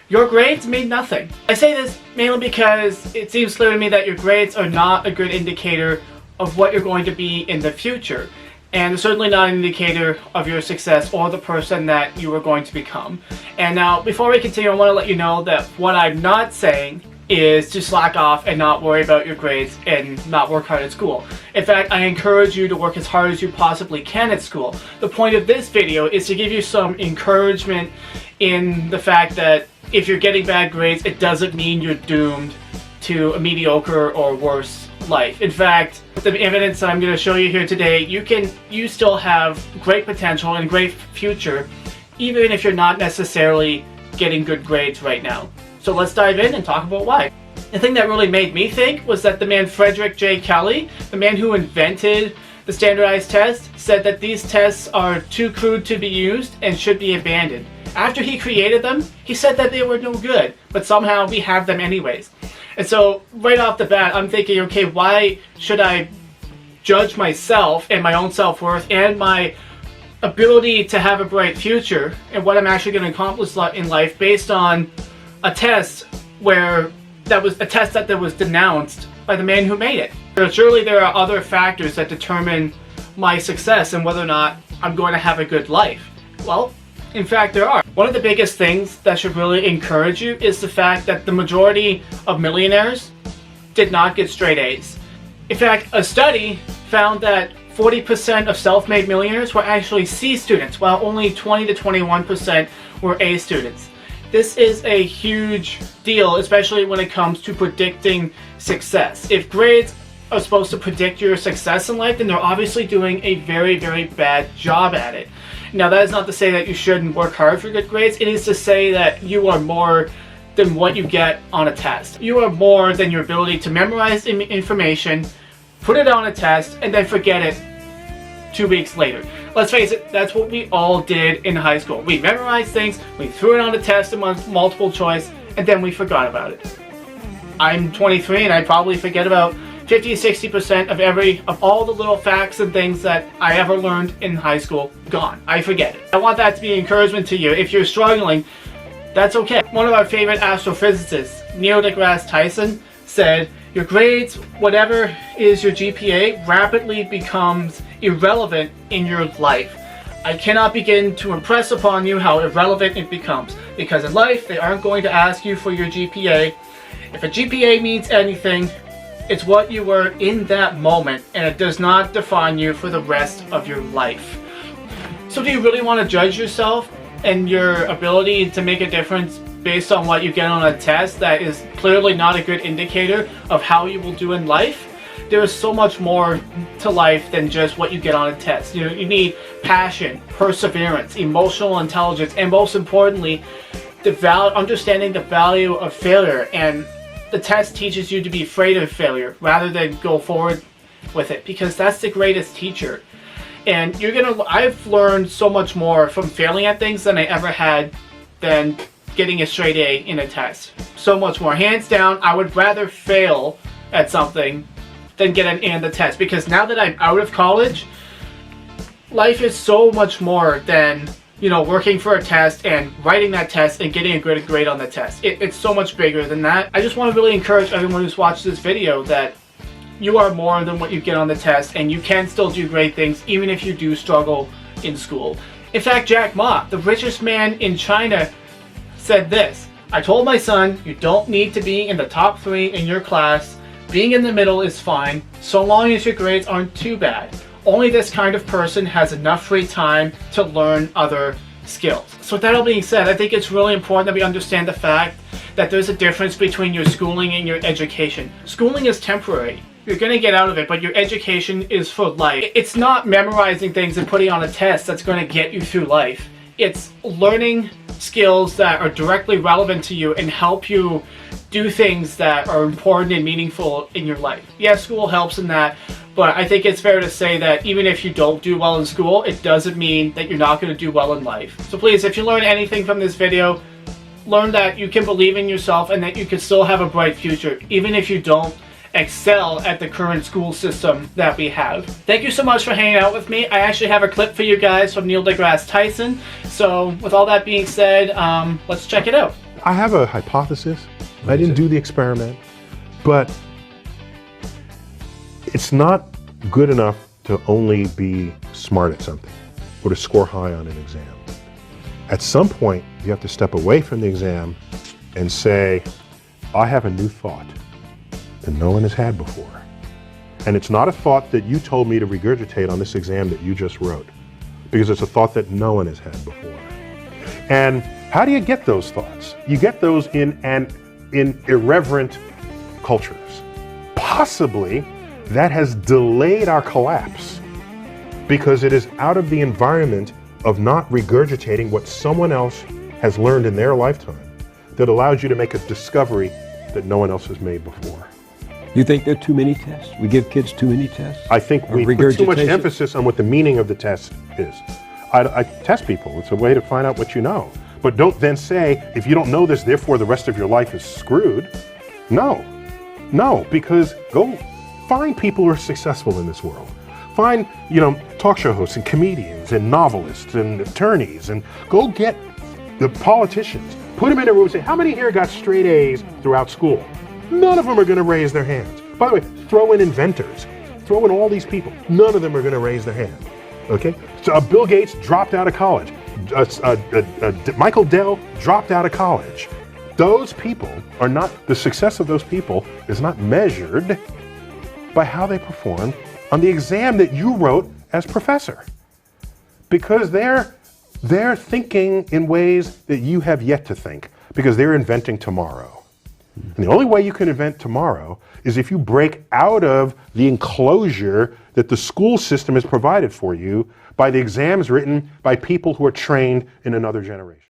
your grades mean nothing. I say this mainly because it seems clear to me that your grades are not a good indicator of what you're going to be in the future. And certainly not an indicator of your success or the person that you are going to become. And now, before we continue, I want to let you know that what I'm not saying is to slack off and not worry about your grades and not work hard at school. In fact, I encourage you to work as hard as you possibly can at school. The point of this video is to give you some encouragement in the fact that if you're getting bad grades, it doesn't mean you're doomed to a mediocre or worse life. In fact, the evidence that I'm going to show you here today, you still have great potential and great future, even if you're not necessarily getting good grades right now. So let's dive in and talk about why. The thing that really made me think was that the man Frederick J. Kelly, the man who invented the standardized test, said that these tests are too crude to be used and should be abandoned. After he created them, he said that they were no good, but somehow we have them anyways. And so right off the bat, I'm thinking, okay, why should I judge myself and my own self-worth and my ability to have a bright future and what I'm actually going to accomplish in life based on a test that was denounced by the man who made it? Surely there are other factors that determine my success and whether or not I'm going to have a good life. Well, in fact, there are. One of the biggest things that should really encourage you is the fact that the majority of millionaires did not get straight A's. In fact, a study found that 40% of self-made millionaires were actually C students, while only 20 to 21% were A students. This is a huge deal, especially when it comes to predicting success. If grades are supposed to predict your success in life, then they're obviously doing a very, very bad job at it. Now, that is not to say that you shouldn't work hard for good grades. It is to say that you are more than what you get on a test. You are more than your ability to memorize information, put it on a test, and then forget it 2 weeks later. Let's face it, that's what we all did in high school. We memorized things, we threw it on a test in multiple choice, and then we forgot about it. I'm 23 and I probably forget about 50-60% of all the little facts and things that I ever learned in high school. Gone. I forget it. I want that to be an encouragement to you. If you're struggling, that's okay. One of our favorite astrophysicists, Neil deGrasse Tyson, said, your grades, whatever is your GPA, rapidly becomes irrelevant in your life. I cannot begin to impress upon you how irrelevant it becomes. Because in life, they aren't going to ask you for your GPA. If a GPA means anything, it's what you were in that moment, and it does not define you for the rest of your life. So do you really want to judge yourself and your ability to make a difference based on what you get on a test that is clearly not a good indicator of how you will do in life? There is so much more to life than just what you get on a test. You need passion, perseverance, emotional intelligence, and most importantly, understanding the value of failure. And the test teaches you to be afraid of failure rather than go forward with it, because that's the greatest teacher. And I've learned so much more from failing at things than I ever had than getting a straight A in a test. So much more. Hands down, I would rather fail at something than get an A in the test, because now that I'm out of college, life is so much more than working for a test and writing that test and getting a good grade on the test. It's so much bigger than that. I just want to really encourage everyone who's watched this video that you are more than what you get on the test, and you can still do great things even if you do struggle in school. In fact, Jack Ma, the richest man in China, said this: I told my son, you don't need to be in the top 3 in your class. Being in the middle is fine, so long as your grades aren't too bad. Only this kind of person has enough free time to learn other skills. So with that all being said, I think it's really important that we understand the fact that there's a difference between your schooling and your education. Schooling is temporary. You're going to get out of it, but your education is for life. It's not memorizing things and putting on a test that's going to get you through life. It's learning skills that are directly relevant to you and help you do things that are important and meaningful in your life. Yes, school helps in that, but I think it's fair to say that even if you don't do well in school, it doesn't mean that you're not going to do well in life. So please, if you learn anything from this video, learn that you can believe in yourself and that you can still have a bright future, even if you don't excel at the current school system that we have. Thank you so much for hanging out with me. I actually have a clip for you guys from Neil deGrasse Tyson. So with all that being said, let's check it out. I have a hypothesis. I didn't do the experiment, but it's not good enough to only be smart at something or to score high on an exam. At some point, you have to step away from the exam and say, I have a new thought that no one has had before. And it's not a thought that you told me to regurgitate on this exam that you just wrote, because it's a thought that no one has had before. And how do you get those thoughts? You get those in irreverent cultures. Possibly that has delayed our collapse because it is out of the environment of not regurgitating what someone else has learned in their lifetime that allows you to make a discovery that no one else has made before. You think there are too many tests? We give kids too many tests? I think we put too much emphasis on what the meaning of the test is. I test people. It's a way to find out what you know. But don't then say, if you don't know this, therefore the rest of your life is screwed. No, because go find people who are successful in this world. Find, talk show hosts and comedians and novelists and attorneys, and go get the politicians. Put them in a room and say, how many here got straight A's throughout school? None of them are going to raise their hands. By the way, throw in inventors. Throw in all these people. None of them are going to raise their hand. Okay? So Bill Gates dropped out of college. Michael Dell dropped out of college. Those people are not, the success of those people is not measured by how they performed on the exam that you wrote as professor. Because they're thinking in ways that you have yet to think, because they're inventing tomorrow. And the only way you can invent tomorrow is if you break out of the enclosure that the school system has provided for you by the exams written by people who are trained in another generation.